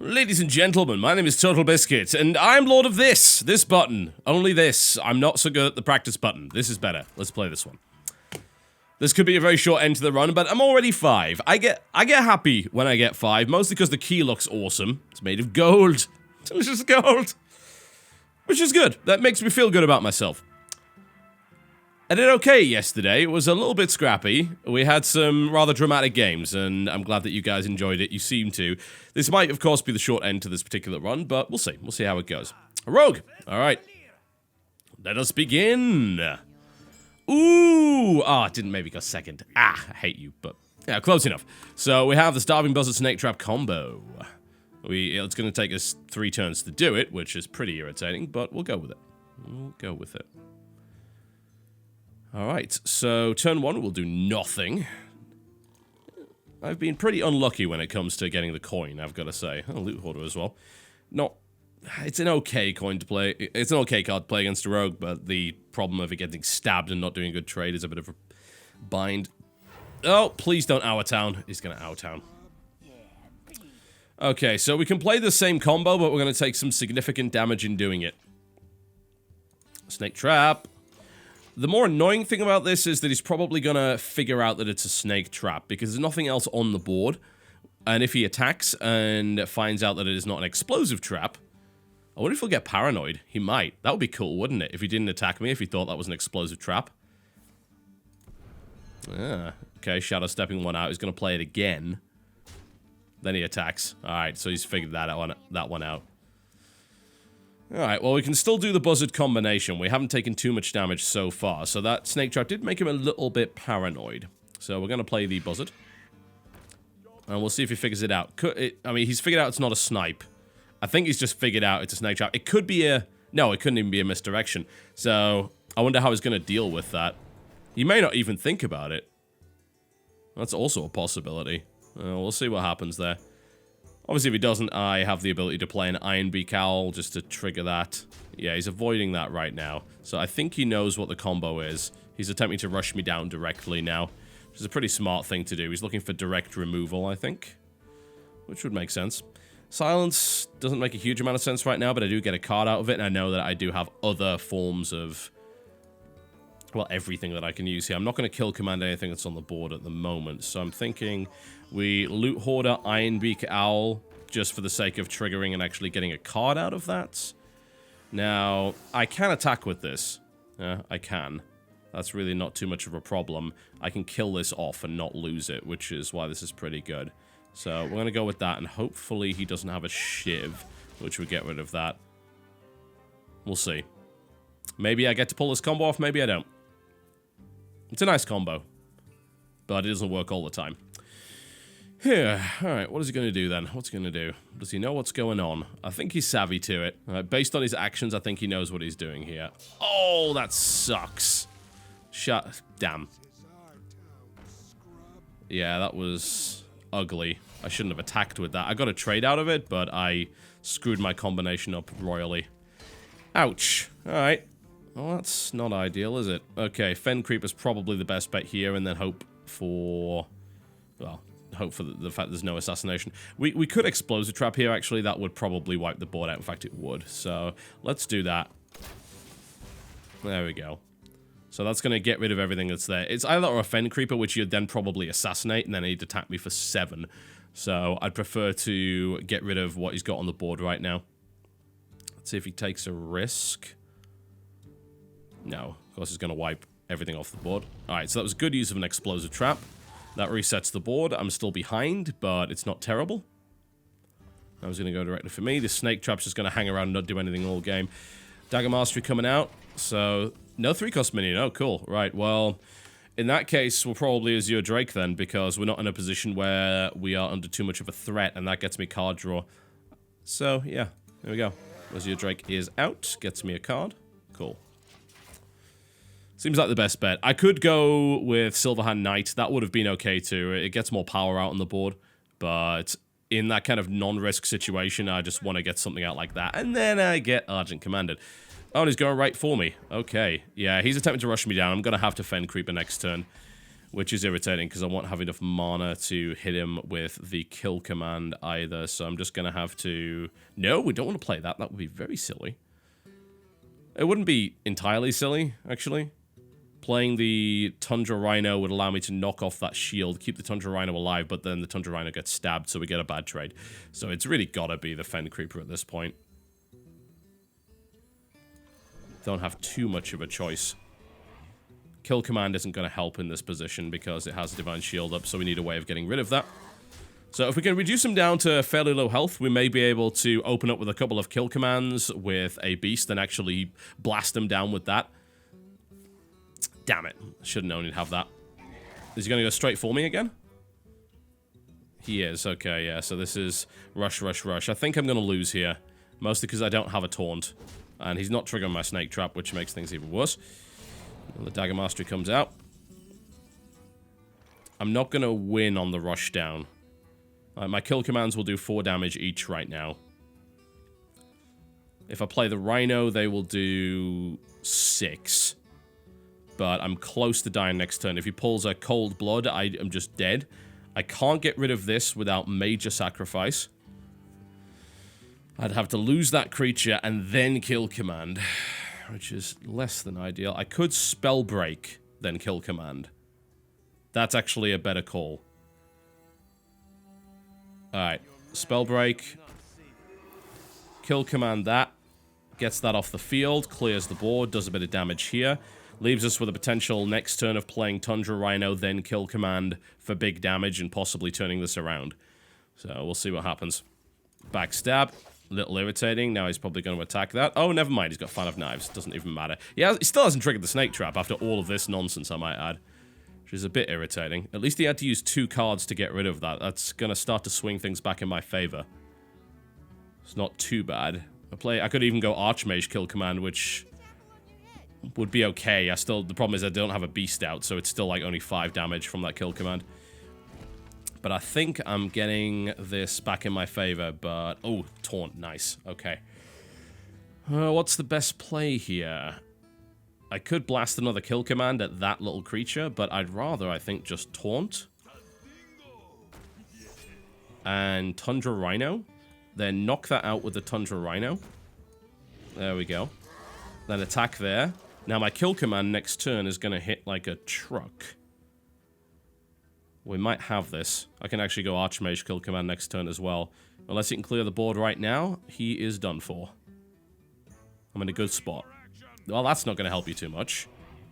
Ladies and gentlemen, my name is TotalBiscuit, and I'm Lord of this button. Only this. I'm not so good at the practice button. This is better. Let's play this one. This could be a very short end to the run, but I'm already 5. I get happy when I get 5, mostly because the key looks awesome. It's made of gold. Delicious gold. Which is good. That makes me feel good about myself. I did okay yesterday. It was a little bit scrappy. We had some rather dramatic games, and I'm glad that you guys enjoyed it. You seem to. This might, of course, be the short end to this particular run, but we'll see. We'll see how it goes. A rogue! Alright. Let us begin! Ooh! Ah, it didn't maybe go second. Ah, I hate you, but... yeah, close enough. So, we have the Starving Buzzard Snake Trap combo. It's going to take us 3 turns to do it, which is pretty irritating, but we'll go with it. We'll go with it. Alright, so turn 1 will do nothing. I've been pretty unlucky when it comes to getting the coin, I've got to say. Oh, Loot Hoarder as well. It's an okay coin to play. It's an okay card to play against a rogue, but the problem of it getting stabbed and not doing a good trade is a bit of a bind. Oh, please don't Our Town. He's going to Our Town. Okay, so we can play the same combo, but we're going to take some significant damage in doing it. Snake Trap. The more annoying thing about this is that he's probably gonna figure out that it's a snake trap, because there's nothing else on the board. And if he attacks and finds out that it is not an explosive trap, I wonder if he'll get paranoid. He might. That would be cool, wouldn't it? If he didn't attack me, if he thought that was an explosive trap. Yeah. Okay, Shadow stepping one out. He's gonna play it again. Then he attacks. Alright, so he's figured that one out. Alright, well we can still do the buzzard combination. We haven't taken too much damage so far, so that snake trap did make him a little bit paranoid. So we're going to play the buzzard. And we'll see if he figures it out. I mean, he's figured out it's not a snipe. I think he's just figured out it's a snake trap. It could be a... no, it couldn't even be a misdirection. So, I wonder how he's going to deal with that. He may not even think about it. That's also a possibility. We'll see what happens there. Obviously, if he doesn't, I have the ability to play an Iron Beak Owl just to trigger that. Yeah, he's avoiding that right now. So I think he knows what the combo is. He's attempting to rush me down directly now, which is a pretty smart thing to do. He's looking for direct removal, I think, which would make sense. Silence doesn't make a huge amount of sense right now, but I do get a card out of it, and I know that I do have other forms of... well, everything that I can use here. I'm not going to kill command anything that's on the board at the moment, so I'm thinking we Loot Hoarder, Iron Beak Owl, just for the sake of triggering and actually getting a card out of that. Now, I can attack with this. I can. That's really not too much of a problem. I can kill this off and not lose it, which is why this is pretty good. So, we're going to go with that, and hopefully he doesn't have a Shiv, which would get rid of that. We'll see. Maybe I get to pull this combo off, maybe I don't. It's a nice combo, but it doesn't work all the time. Yeah, alright, what is he going to do then? What's he going to do? Does he know what's going on? I think he's savvy to it. Based on his actions, I think he knows what he's doing here. Oh, that sucks. Damn. Yeah, that was ugly. I shouldn't have attacked with that. I got a trade out of it, but I screwed my combination up royally. Ouch. Alright. Well, that's not ideal, is it? Okay, Fen Creep is probably the best bet here, and then hope for... well, hope for the fact there's no assassination. We could Explosive Trap here, actually. That would probably wipe the board out. In fact, it would. So, let's do that. There we go. So that's going to get rid of everything that's there. It's either a Fen Creeper, which you'd then probably assassinate, and then he'd attack me for 7. So, I'd prefer to get rid of what he's got on the board right now. Let's see if he takes a risk. No, of course he's going to wipe everything off the board. Alright, so that was good use of an Explosive Trap. That resets the board. I'm still behind, but it's not terrible. I was going to go directly for me. The Snake Trap's just going to hang around and not do anything all game. Dagger Mastery coming out. So, no 3-cost minion. Oh, cool. Right, well, in that case, we'll probably Azure Drake then, because we're not in a position where we are under too much of a threat, and that gets me card draw. So, yeah, there we go. Azure Drake is out. Gets me a card. Cool. Seems like the best bet. I could go with Silverhand Knight. That would have been okay too. It gets more power out on the board. But in that kind of non-risk situation, I just want to get something out like that. And then I get Argent Commanded. Oh, and he's going right for me. Okay. Yeah, he's attempting to rush me down. I'm going to have to Fen Creeper next turn. which is irritating because I won't have enough mana to hit him with the kill command either. So I'm just going to have to... No, we don't want to play that. That would be very silly. It wouldn't be entirely silly, actually. Playing the Tundra Rhino would allow me to knock off that shield, keep the Tundra Rhino alive, but then the Tundra Rhino gets stabbed, so we get a bad trade. So it's really gotta be the Fen Creeper at this point. Don't have too much of a choice. Kill command isn't going to help in this position because it has a Divine Shield up, so we need a way of getting rid of that. So if we can reduce him down to fairly low health, we may be able to open up with a couple of kill commands with a beast and actually blast him down with that. Damn it. Should have known he'd have that. Is he going to go straight for me again? He is. Okay, yeah. So this is rush, rush, rush. I think I'm going to lose here. Mostly because I don't have a taunt. And he's not triggering my snake trap, which makes things even worse. And the Dagger Mastery comes out. I'm not going to win on the rush down. My kill commands will do 4 damage each right now. If I play the Rhino, they will do 6. But I'm close to dying next turn. If he pulls a Cold Blood, I am just dead. I can't get rid of this without major sacrifice. I'd have to lose that creature and then kill command, which is less than ideal. I could spell break, then kill command. That's actually a better call. Alright, spell break. Kill command that. Gets that off the field, clears the board, does a bit of damage here. Leaves us with a potential next turn of playing Tundra Rhino, then kill command for big damage and possibly turning this around. So we'll see what happens. Backstab. Little irritating. Now he's probably going to attack that. Oh, never mind. He's got Fan of Knives. Doesn't even matter. Yeah, he still hasn't triggered the snake trap after all of this nonsense, I might add. Which is a bit irritating. At least he had to use 2 cards to get rid of that. That's going to start to swing things back in my favor. It's not too bad. I could even go Archmage kill command, which would be okay. The problem is I don't have a beast out, so it's still like only 5 damage from that kill command. But I think I'm getting this back in my favor, but... Oh, taunt. Nice. Okay. What's the best play here? I could blast another kill command at that little creature, but I'd rather, I think, just taunt. And Tundra Rhino. Then knock that out with the Tundra Rhino. There we go. Then attack there. Now my kill command next turn is going to hit like a truck. We might have this. I can actually go Archmage kill command next turn as well. Unless he can clear the board right now, he is done for. I'm in a good spot. Well, that's not going to help you too much.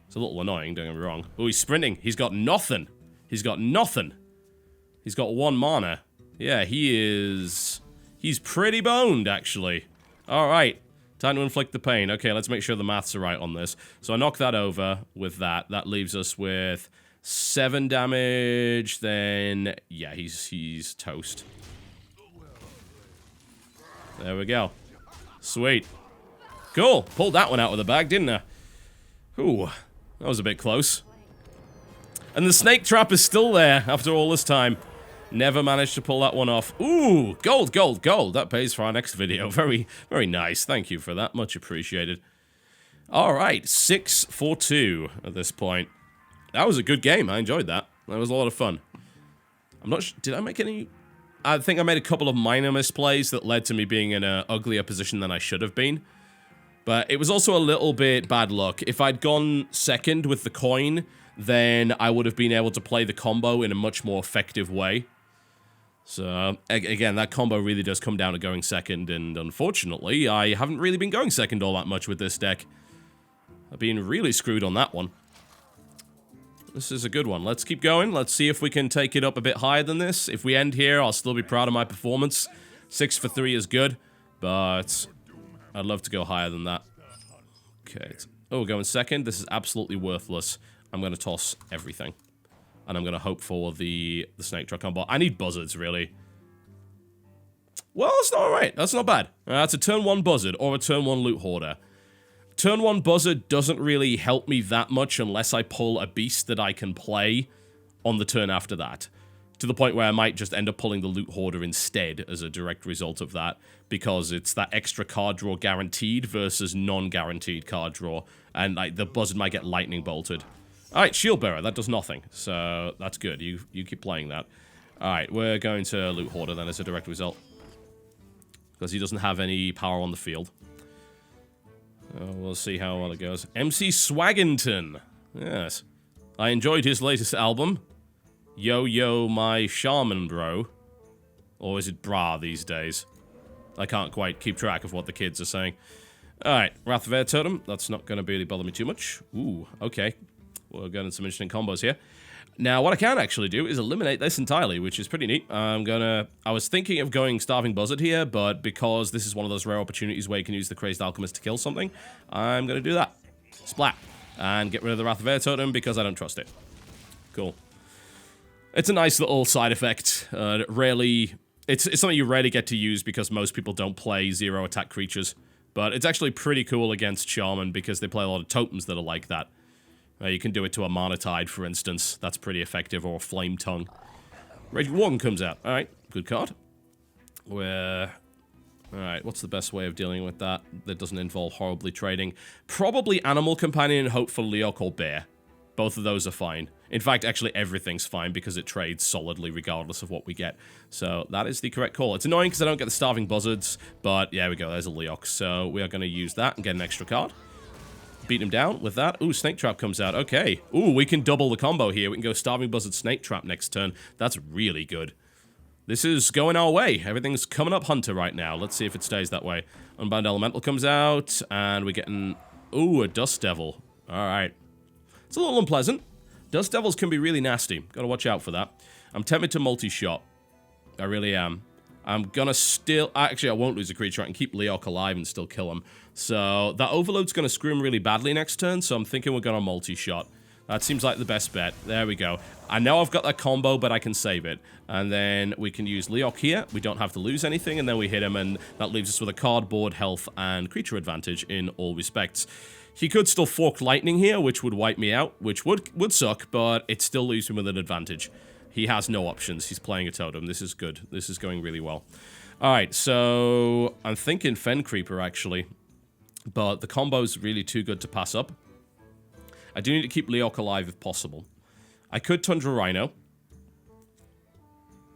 It's a little annoying, don't get me wrong. Oh, he's sprinting. He's got nothing. He's got nothing. He's got 1 mana. Yeah, he's pretty boned, actually. Alright. Time to inflict the pain. Okay, let's make sure the maths are right on this. So I knock that over with that. That leaves us with 7 damage. Then, yeah, he's toast. There we go. Sweet. Cool. Pulled that one out of the bag, didn't I? Ooh, that was a bit close. And the snake trap is still there after all this time. Never managed to pull that one off. Ooh, gold, gold, gold. That pays for our next video. Very, very nice. Thank you for that. Much appreciated. All right, 6-4-2 at this point. That was a good game. I enjoyed that. That was a lot of fun. I'm not sure. Did I make any... I think I made a couple of minor misplays that led to me being in an uglier position than I should have been. But it was also a little bit bad luck. If I'd gone second with the coin, then I would have been able to play the combo in a much more effective way. So, again, that combo really does come down to going second, and unfortunately, I haven't really been going second all that much with this deck. I've been really screwed on that one. This is a good one. Let's keep going. Let's see if we can take it up a bit higher than this. If we end here, I'll still be proud of my performance. 6 for 3 is good, but I'd love to go higher than that. Okay. Oh, going second. This is absolutely worthless. I'm going to toss everything. And I'm going to hope for the snake truck combo. I need buzzards, really. Well, that's not alright. That's not bad. That's a turn 1 buzzard or a turn 1 loot hoarder. Turn 1 buzzard doesn't really help me that much unless I pull a beast that I can play on the turn after that. To the point where I might just end up pulling the loot hoarder instead as a direct result of that. Because it's that extra card draw guaranteed versus non-guaranteed card draw. And like the buzzard might get lightning bolted. Alright, Shield Bearer. That does nothing. So, that's good. You keep playing that. Alright, we're going to Loot Hoarder then as a direct result. Because he doesn't have any power on the field. We'll see how well it goes. MC Swaggington. Yes. I enjoyed his latest album. Yo Yo My Shaman Bro. Or is it Bra these days? I can't quite keep track of what the kids are saying. Alright, Wrath of Air Totem. That's not going to really bother me too much. Ooh, okay. We're getting some interesting combos here. Now, what I can actually do is eliminate this entirely, which is pretty neat. I was thinking of going Starving Buzzard here, but because this is one of those rare opportunities where you can use the Crazed Alchemist to kill something, I'm going to do that. Splat. And get rid of the Wrath of Air Totem because I don't trust it. Cool. It's a nice little side effect. It's something you rarely get to use because most people don't play zero attack creatures. But it's actually pretty cool against Shaman because they play a lot of totems that are like that. You can do it to a Mana Tide, for instance. That's pretty effective, or Flame Tongue. Raging Worm comes out. Alright, good card. Alright, what's the best way of dealing with that doesn't involve horribly trading? Probably Animal Companion and hope for Leok or Bear. Both of those are fine. In fact, actually everything's fine because it trades solidly regardless of what we get. So that is the correct call. It's annoying because I don't get the Starving Buzzards, but yeah, we go. There's a Leok. So we are going to use that and get an extra card. Beat him down with that. Ooh, Snake Trap comes out. Okay. Ooh, we can double the combo here. We can go Starving Buzzard, Snake Trap next turn. That's really good. This is going our way. Everything's coming up Hunter right now. Let's see if it stays that way. Unbound Elemental comes out, and we're getting... Ooh, a Dust Devil. Alright. It's a little unpleasant. Dust Devils can be really nasty. Gotta watch out for that. I'm tempted to multi-shot. I really am. I'm gonna still... Actually, I won't lose a creature. I can keep Leok alive and still kill him. So, that Overload's gonna screw him really badly next turn, so I'm thinking we're gonna multi-shot. That seems like the best bet. There we go. I know I've got that combo, but I can save it. And then we can use Leok here. We don't have to lose anything, and then we hit him, and that leaves us with a cardboard, health, and creature advantage in all respects. He could still Forked Lightning here, which would wipe me out, which would suck, but it still leaves him with an advantage. He has no options. He's playing a totem. This is good. This is going really well. Alright, so I'm thinking Fen Creeper, actually. But the combo's really too good to pass up. I do need to keep Leok alive if possible. I could Tundra Rhino.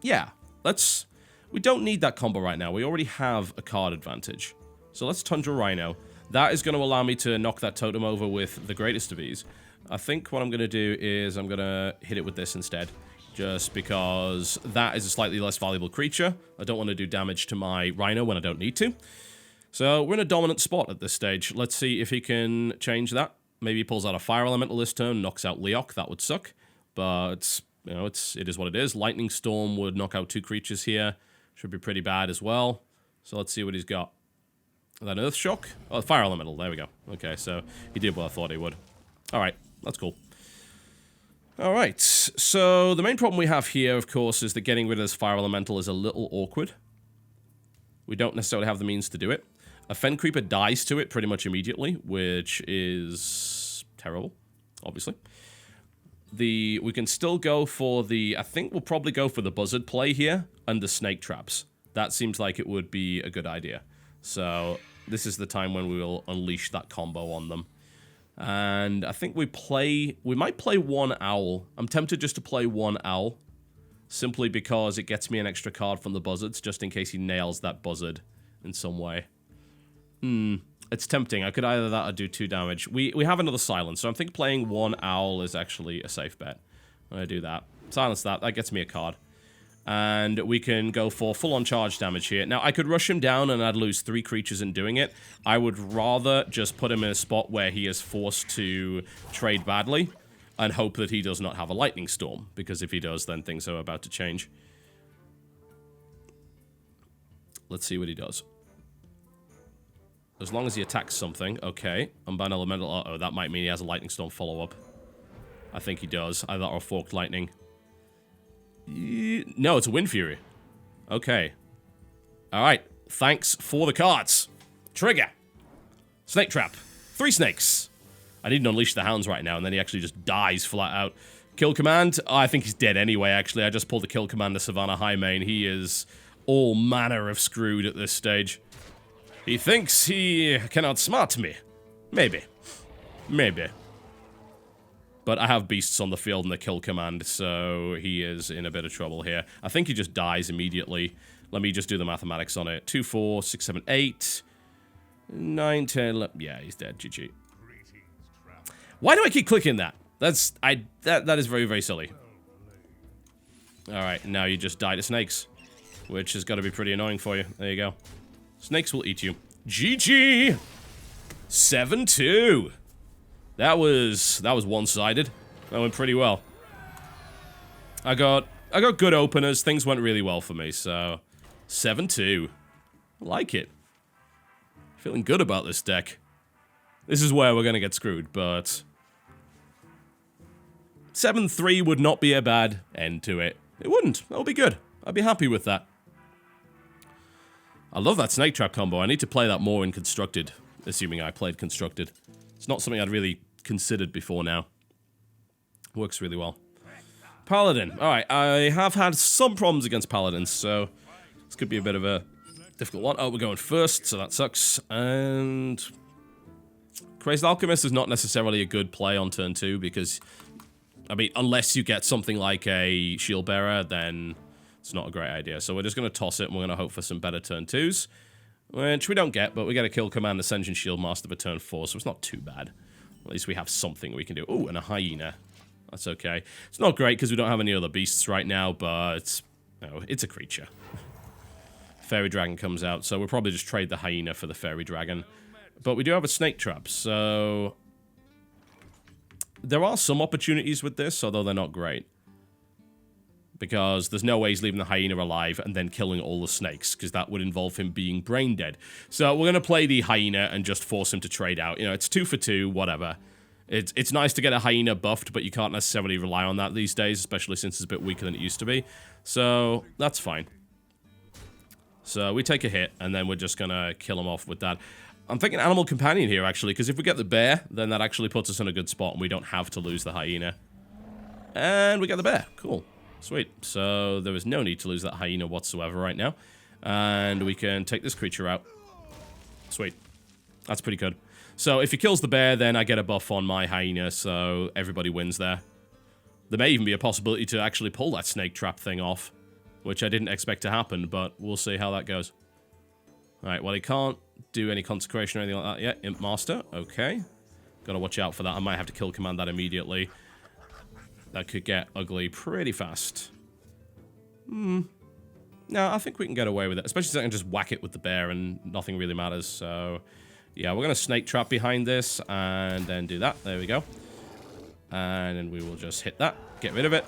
Yeah, let's... We don't need that combo right now. We already have a card advantage. So let's Tundra Rhino. That is going to allow me to knock that totem over with the greatest of ease. I think what I'm going to do is I'm going to hit it with this instead. Just because that is a slightly less valuable creature. I don't want to do damage to my Rhino when I don't need to. So we're in a dominant spot at this stage. Let's see if he can change that. Maybe he pulls out a Fire Elemental this turn, knocks out Leok. That would suck. But, you know, it is what it is. Lightning Storm would knock out 2 creatures here. Should be pretty bad as well. So let's see what he's got. Is that an Earth Shock? Oh, Fire Elemental. There we go. Okay, so he did what I thought he would. Alright, that's cool. Alright, so the main problem we have here, of course, is that getting rid of this Fire Elemental is a little awkward. We don't necessarily have the means to do it. A Fen Creeper dies to it pretty much immediately, which is terrible, obviously. We can still go for the... I think we'll probably go for the Buzzard play here under Snake Traps. That seems like it would be a good idea. So this is the time when we will unleash that combo on them. And I think we might play 1 Owl. I'm tempted just to play 1 Owl. Simply because it gets me an extra card from the Buzzards, just in case he nails that Buzzard in some way. It's tempting. I could either that or do 2 damage. We have another Silence, so I think playing 1 Owl is actually a safe bet. I'm going to do that. Silence that. That gets me a card. And we can go for full-on charge damage here. Now, I could rush him down and I'd lose 3 creatures in doing it. I would rather just put him in a spot where he is forced to trade badly and hope that he does not have a Lightning Storm, because if he does, then things are about to change. Let's see what he does. As long as he attacks something, okay. Unbound Elemental, uh-oh, that might mean he has a Lightning Storm follow-up. I think he does, either or Forked Lightning. No, it's a Wind Fury. Okay. Alright, thanks for the cards. Trigger. Snake Trap. 3 snakes. I need to unleash the hounds right now, and then he actually just dies flat out. Kill Command? Oh, I think he's dead anyway, actually. I just pulled the Kill Command to Savannah Highmane. He is all manner of screwed at this stage. He thinks he can outsmart me. Maybe. Maybe. But I have beasts on the field and the kill command, so he is in a bit of trouble here. I think he just dies immediately. Let me just do the mathematics on it. 2, 4, 6, 7, 8, 9, 10, 11. Yeah, he's dead. GG. Why do I keep clicking that? That is very, very silly. Alright, now you just die to snakes, which has got to be pretty annoying for you. There you go. Snakes will eat you. GG! 7-2. That was one-sided. That went pretty well. I got good openers. Things went really well for me, so 7-2. I like it. Feeling good about this deck. This is where we're gonna get screwed, but 7-3 would not be a bad end to it. It wouldn't. That would be good. I'd be happy with that. I love that snake trap combo. I need to play that more in Constructed, assuming I played Constructed. It's not something I'd really considered before now. Works really well. Paladin. Alright, I have had some problems against Paladins, so this could be a bit of a difficult one. Oh, we're going first, so that sucks. And Crazed Alchemist is not necessarily a good play on turn 2, because, I mean, unless you get something like a Shield Bearer, then it's not a great idea. So we're just going to toss it, and we're going to hope for some better turn 2s. Which we don't get, but we get a Kill Command Ascension Shield Master for turn 4, so it's not too bad. At least we have something we can do. Oh, and a Hyena. That's okay. It's not great because we don't have any other beasts right now, but no, it's a creature. Fairy Dragon comes out, so we'll probably just trade the Hyena for the Fairy Dragon. But we do have a Snake Trap, so there are some opportunities with this, although they're not great. Because there's no way he's leaving the Hyena alive and then killing all the snakes, because that would involve him being brain dead. So we're going to play the Hyena and just force him to trade out. You know, it's 2 for 2, whatever. It's nice to get a Hyena buffed, but you can't necessarily rely on that these days, especially since it's a bit weaker than it used to be. So that's fine. So we take a hit, and then we're just going to kill him off with that. I'm thinking Animal Companion here, actually, because if we get the bear, then that actually puts us in a good spot, and we don't have to lose the Hyena. And we get the bear. Cool. Sweet. So there is no need to lose that Hyena whatsoever right now. And we can take this creature out. Sweet. That's pretty good. So if he kills the bear, then I get a buff on my Hyena, so everybody wins there. There may even be a possibility to actually pull that snake trap thing off, which I didn't expect to happen, but we'll see how that goes. Alright, well, he can't do any consecration or anything like that yet. Imp Master. Okay. Gotta watch out for that. I might have to kill command that immediately. That could get ugly pretty fast. No, I think we can get away with it. Especially since I can just whack it with the bear and nothing really matters. So, yeah, we're going to snake trap behind this and then do that. There we go. And then we will just hit that. Get rid of it.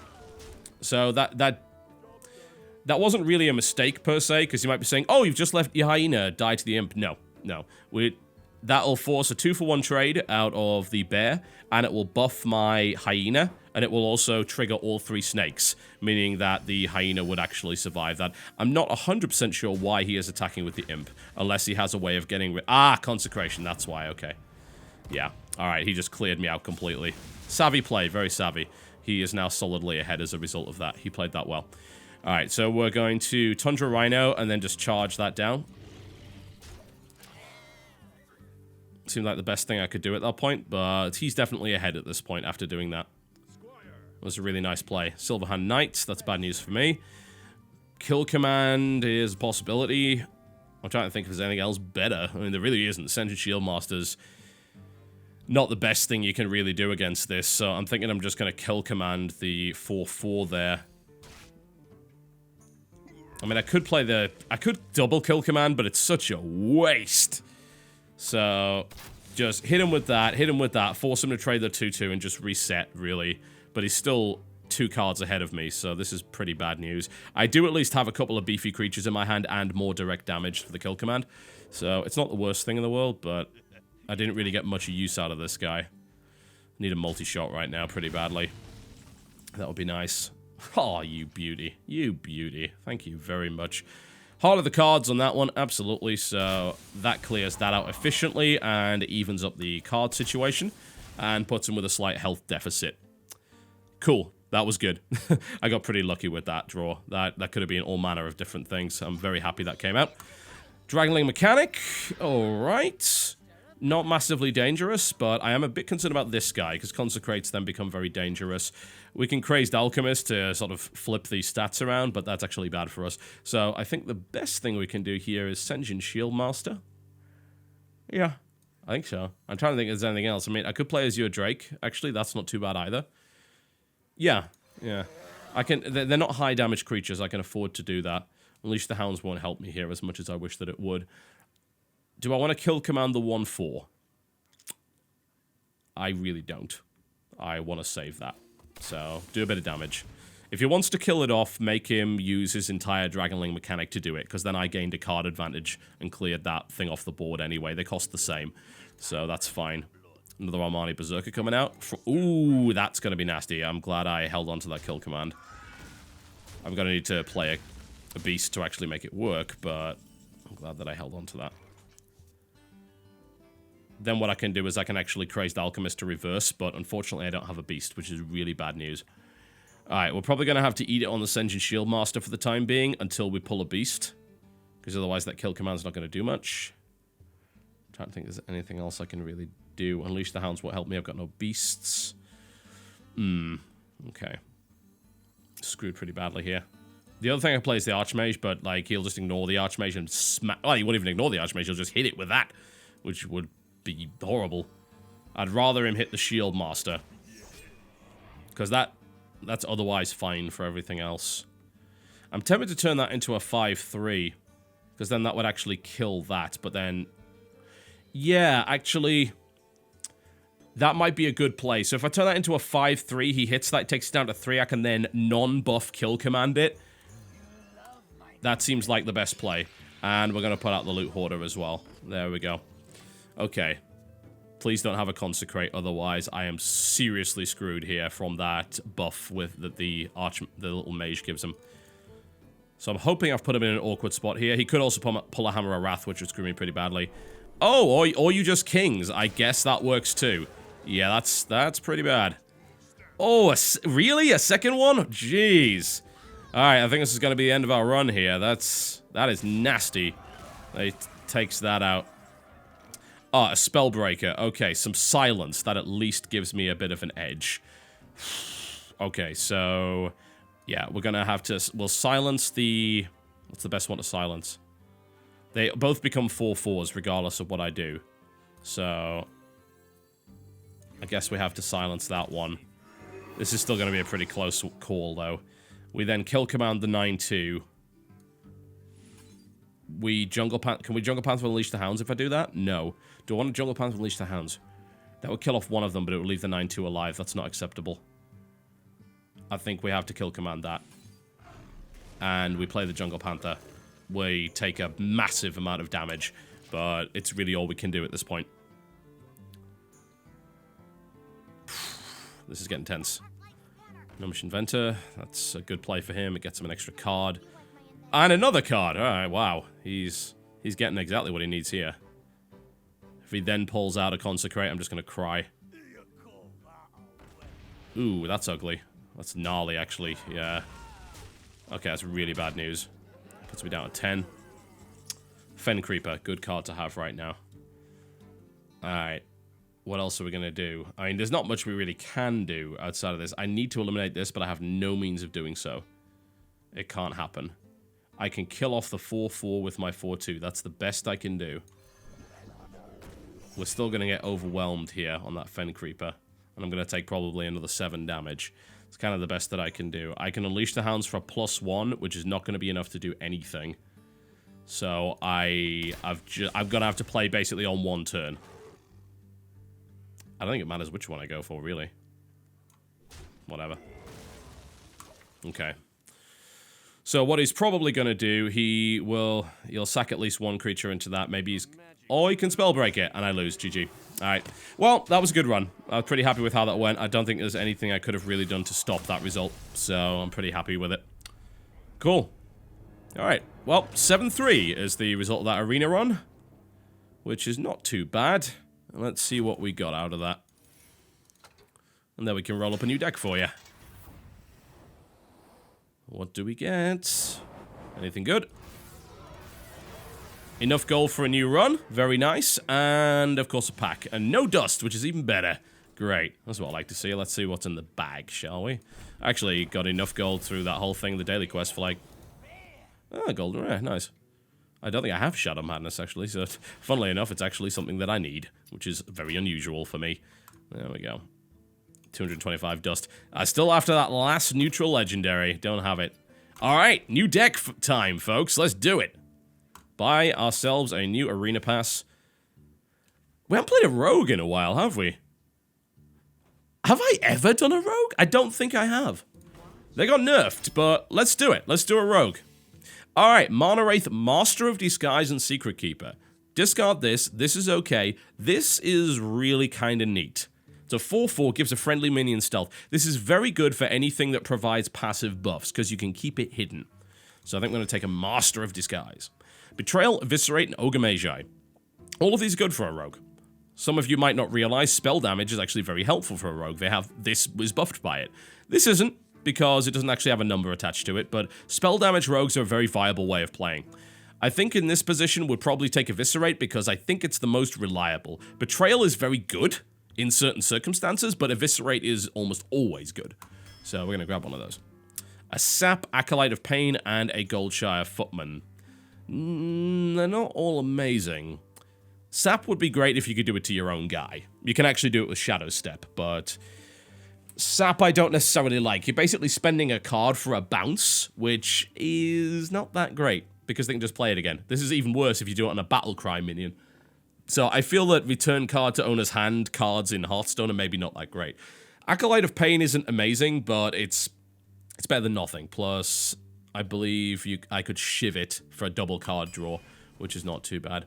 So that wasn't really a mistake per se, because you might be saying, oh, you've just left your Hyena, die to the imp. No. That'll force a 2-for-1 trade out of the bear, and it will buff my Hyena, and it will also trigger all 3 snakes, meaning that the Hyena would actually survive that. I'm not 100% sure why he is attacking with the imp, unless he has a way of getting rid— Ah, consecration, that's why, okay. Yeah, alright, he just cleared me out completely. Savvy play, very savvy. He is now solidly ahead as a result of that. He played that well. Alright, so we're going to Tundra Rhino, and then just charge that down. Seemed like the best thing I could do at that point, but he's definitely ahead at this point after doing that. It was a really nice play. Silverhand Knight, that's bad news for me. Kill Command is a possibility. I'm trying to think if there's anything else better. I mean, there really isn't. Ascension Shield Master's not the best thing you can really do against this, so I'm thinking I'm just going to Kill Command the 4/4 there. I mean, I could double Kill Command, but it's such a waste. So, just hit him with that, force him to trade the 2/2 and just reset, really. But he's still 2 cards ahead of me, so this is pretty bad news. I do at least have a couple of beefy creatures in my hand and more direct damage for the kill command. So, it's not the worst thing in the world, but I didn't really get much use out of this guy. Need a multi-shot right now pretty badly. That would be nice. Oh, you beauty. You beauty. Thank you very much. Heart of the cards on that one, absolutely. So that clears that out efficiently and evens up the card situation and puts him with a slight health deficit. Cool. That was good. I got pretty lucky with that draw. That could have been all manner of different things. I'm very happy that came out. Dragonling Mechanic. All right. Not massively dangerous, but I am a bit concerned about this guy, because Consecrates then become very dangerous. We can Crazed Alchemist to sort of flip these stats around, but that's actually bad for us. So I think the best thing we can do here is Sen'jin Shieldmaster. Yeah, I think so. I'm trying to think if there's anything else. I mean, I could play Azure Drake. Actually, that's not too bad either. Yeah. I can. They're not high damage creatures. I can afford to do that. Unleash the Hounds won't help me here as much as I wish that it would. Do I want to kill command the 1/4? I really don't. I want to save that. So, do a bit of damage. If he wants to kill it off, make him use his entire Dragonling mechanic to do it, because then I gained a card advantage and cleared that thing off the board anyway. They cost the same, so that's fine. Another Armani Berserker coming out. Ooh, that's going to be nasty. I'm glad I held on to that kill command. I'm going to need to play a beast to actually make it work, but I'm glad that I held on to that. Then what I can do is I can actually Crazed Alchemist to reverse, but unfortunately I don't have a beast, which is really bad news. Alright, we're probably going to have to eat it on the Sen'jin Shieldmaster for the time being until we pull a beast, because otherwise that kill command's not going to do much. I'm trying to think if there's anything else I can really do. Unleash the Hounds won't help me, I've got no beasts. Okay. Screwed pretty badly here. The other thing I play is the Archmage, but like he'll just ignore the Archmage and smack... Well, he won't even ignore the Archmage, he'll just hit it with that, which would be horrible. I'd rather him hit the Shieldmaster, because that's otherwise fine for everything else. I'm tempted to turn that into a 5/3, because then that would actually kill that, but then... Yeah, actually... That might be a good play. So if I turn that into a 5/3, he hits that, takes it down to 3, I can then non-buff kill command it. That seems like the best play. And we're going to put out the Loot Hoarder as well. There we go. Okay. Please don't have a Consecrate, otherwise I am seriously screwed here from that buff with the little mage gives him. So I'm hoping I've put him in an awkward spot here. He could also pull a Hammer of Wrath, which would screw me pretty badly. Oh, or you just Kings. I guess that works too. Yeah, that's pretty bad. Oh, really? A second one? Jeez. Alright, I think this is going to be the end of our run here. That is nasty. He takes that out. Ah, a Spellbreaker. Okay, some silence. That at least gives me a bit of an edge. Okay, so... Yeah, we're gonna have to... We'll silence the... What's the best one to silence? They both become 4/4s regardless of what I do. So... I guess we have to silence that one. This is still gonna be a pretty close call, though. We then kill command the 9/2. We Jungle Panther... Can we Jungle Panther Unleash the Hounds if I do that? No. Do I want to Jungle Panther Unleash the Hounds? That would kill off one of them, but it would leave the 9/2 alive. That's not acceptable. I think we have to kill command that. And we play the Jungle Panther. We take a massive amount of damage, but it's really all we can do at this point. This is getting tense. Gnomish Inventor. That's a good play for him. It gets him an extra card. And another card! Alright, wow. He's getting exactly what he needs here. If he then pulls out a Consecrate, I'm just gonna cry. Ooh, that's ugly. That's gnarly, actually. Yeah. Okay, that's really bad news. Puts me down at 10. Fen Creeper. Good card to have right now. Alright. What else are we gonna do? I mean, there's not much we really can do outside of this. I need to eliminate this, but I have no means of doing so. It can't happen. I can kill off the 4/4 with my 4/2. That's the best I can do. We're still going to get overwhelmed here on that Fen Creeper. And I'm going to take probably another 7 damage. It's kind of the best that I can do. I can Unleash the Hounds for a +1, which is not going to be enough to do anything. So I'm going to have to play basically on one turn. I don't think it matters which one I go for, really. Whatever. Okay. So what he's probably going to do, he'll sack at least one creature into that. Maybe he's... Oh, he can Spellbreak it, and I lose. GG. Alright. Well, that was a good run. I was pretty happy with how that went. I don't think there's anything I could have really done to stop that result. So, I'm pretty happy with it. Cool. Alright. Well, 7-3 is the result of that arena run. Which is not too bad. Let's see what we got out of that. And then we can roll up a new deck for you. What do we get? Anything good? Enough gold for a new run. Very nice. And, of course, a pack. And no dust, which is even better. Great. That's what I like to see. Let's see what's in the bag, shall we? Actually, got enough gold through that whole thing, the daily quest, for like... Oh, golden rare. Nice. I don't think I have Shadow Madness, actually. So, funnily enough, it's actually something that I need, which is very unusual for me. There we go. 225 dust. Still after that last neutral legendary. Don't have it. Alright, new deck time, folks. Let's do it. Buy ourselves a new arena pass. We haven't played a rogue in a while, have we? Have I ever done a rogue? I don't think I have. They got nerfed, but let's do it. Let's do a rogue. Alright, Mana Wraith, Master of Disguise and Secret Keeper. Discard this. This is okay. This is really kind of neat. It's a 4/4, gives a friendly minion stealth. This is very good for anything that provides passive buffs, because you can keep it hidden. So I think we're going to take a Master of Disguise. Betrayal, Eviscerate, and Ogre Magi. All of these are good for a rogue. Some of you might not realize spell damage is actually very helpful for a rogue. They have this was buffed by it. This isn't, because it doesn't actually have a number attached to it, but spell damage rogues are a very viable way of playing. I think in this position we'd probably take Eviscerate because I think it's the most reliable. Betrayal is very good in certain circumstances, but Eviscerate is almost always good. So we're going to grab one of those. A Sap, Acolyte of Pain, and a Goldshire Footman. They're not all amazing. Sap would be great if you could do it to your own guy. You can actually do it with Shadow Step, but Sap I don't necessarily like. You're basically spending a card for a bounce, which is not that great, because they can just play it again. This is even worse if you do it on a Battlecry minion. So I feel that return card to owner's hand cards in Hearthstone are maybe not that great. Acolyte of Pain isn't amazing, but it's better than nothing. Plus, I believe I could shiv it for a double card draw, which is not too bad.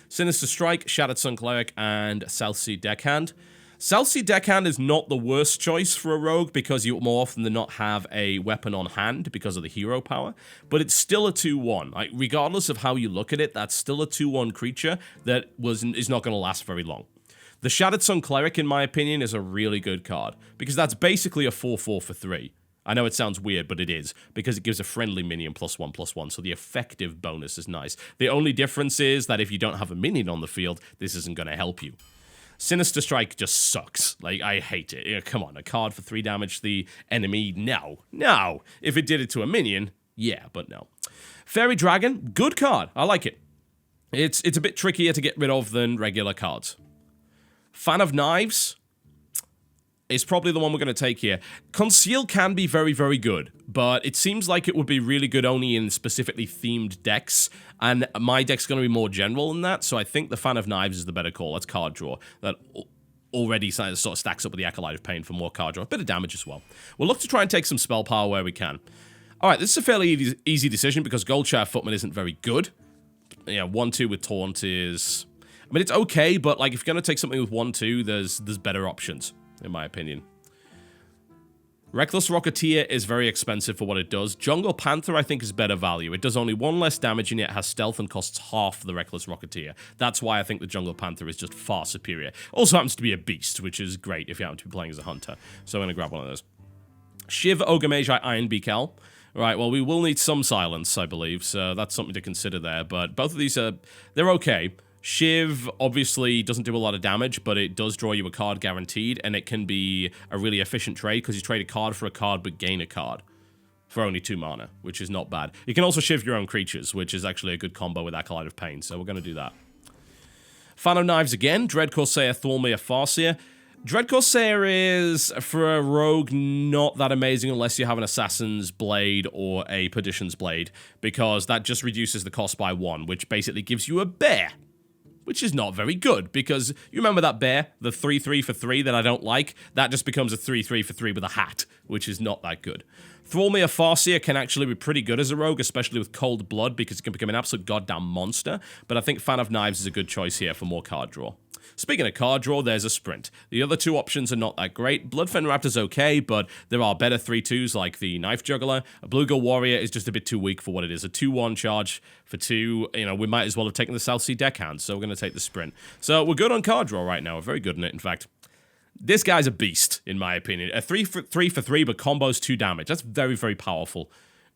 Sinister Strike, Shattered Sun Cleric, and Southsea Deckhand. Southsea Deckhand is not the worst choice for a rogue because you more often than not have a weapon on hand because of the hero power, but it's still a 2/1. Like, regardless of how you look at it, that's still a 2/1 creature that is not going to last very long. The Shattered Sun Cleric, in my opinion, is a really good card because that's basically a 4/4 for 3. I know it sounds weird, but it is, because it gives a friendly minion +1/+1, so the effective bonus is nice. The only difference is that if you don't have a minion on the field, this isn't going to help you. Sinister Strike just sucks. Like, I hate it. Come on, a card for 3 damage to the enemy? No. No. If it did it to a minion, yeah, but no. Fairy Dragon, good card. I like it. It's a bit trickier to get rid of than regular cards. Fan of Knives is probably the one we're going to take here. Conceal can be very, very good, but it seems like it would be really good only in specifically themed decks, and my deck's going to be more general than that, so I think the Fan of Knives is the better call. That's card draw. That already sort of stacks up with the Acolyte of Pain for more card draw. A bit of damage as well. We'll look to try and take some spell power where we can. Alright, this is a fairly easy decision because Goldshire Footman isn't very good. Yeah, 1/2 with Taunt is... I mean, it's okay, but like if you're going to take something with 1/2, there's better options, in my opinion. Reckless Rocketeer is very expensive for what it does. Jungle Panther, I think, is better value. It does only 1 less damage and yet has stealth and costs half the Reckless Rocketeer. That's why I think the Jungle Panther is just far superior. Also happens to be a beast, which is great if you happen to be playing as a hunter. So I'm going to grab one of those. Shiv, Ogre Magi, Iron Beak Owl. Right, well, we will need some silence, I believe, so that's something to consider there. But both of these they're okay. Shiv obviously doesn't do a lot of damage, but it does draw you a card guaranteed, and it can be a really efficient trade because you trade a card for a card but gain a card for only 2 mana, which is not bad. You can also Shiv your own creatures, which is actually a good combo with Acolyte of Pain, so we're going to do that. Fan of Knives again, Dread Corsair, Thornmere, Farseer. Dread Corsair is, for a rogue, not that amazing unless you have an Assassin's Blade or a Perdition's Blade, because that just reduces the cost by 1, which basically gives you a bear. Which is not very good, because you remember that bear, the 3/3 for 3 that I don't like? That just becomes a 3/3 for 3 with a hat, which is not that good. Thrallmere Farseer can actually be pretty good as a rogue, especially with Cold Blood, because it can become an absolute goddamn monster, but I think Fan of Knives is a good choice here for more card draw. Speaking of card draw, there's a Sprint. The other 2 options are not that great. Bloodfen Raptor's okay, but there are better 3/2s like the Knife Juggler. A Bluegill Warrior is just a bit too weak for what it is. A 2/1 charge for 2, you know, we might as well have taken the Southsea Deckhand, so we're going to take the Sprint. So we're good on card draw right now. We're very good in it, in fact. This guy's a beast, in my opinion. A 3/3 for 3, but combos 2 damage. That's very, very powerful.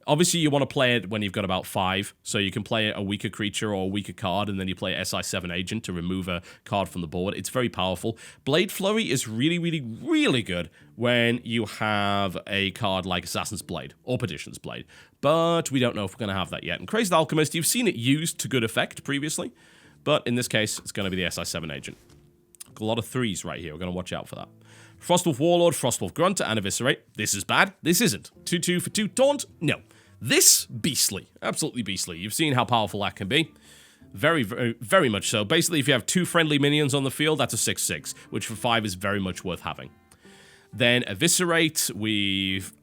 Obviously, you want to play it when you've got about 5, so you can play a weaker creature or a weaker card, and then you play SI7 Agent to remove a card from the board. It's very powerful. Blade Flurry is really, really, really good when you have a card like Assassin's Blade or Perdition's Blade, but we don't know if we're going to have that yet. And Crazed Alchemist, you've seen it used to good effect previously, but in this case, it's going to be the SI7 Agent. A lot of 3s right here. We're going to watch out for that. Frostwolf Warlord, Frostwolf Grunter, and Eviscerate. This is bad. This isn't. 2-2 for 2. Taunt? No. This, beastly. Absolutely beastly. You've seen how powerful that can be. Very, very, very much so. Basically, if you have 2 friendly minions on the field, that's a 6-6, which for 5 is very much worth having. Then Eviscerate,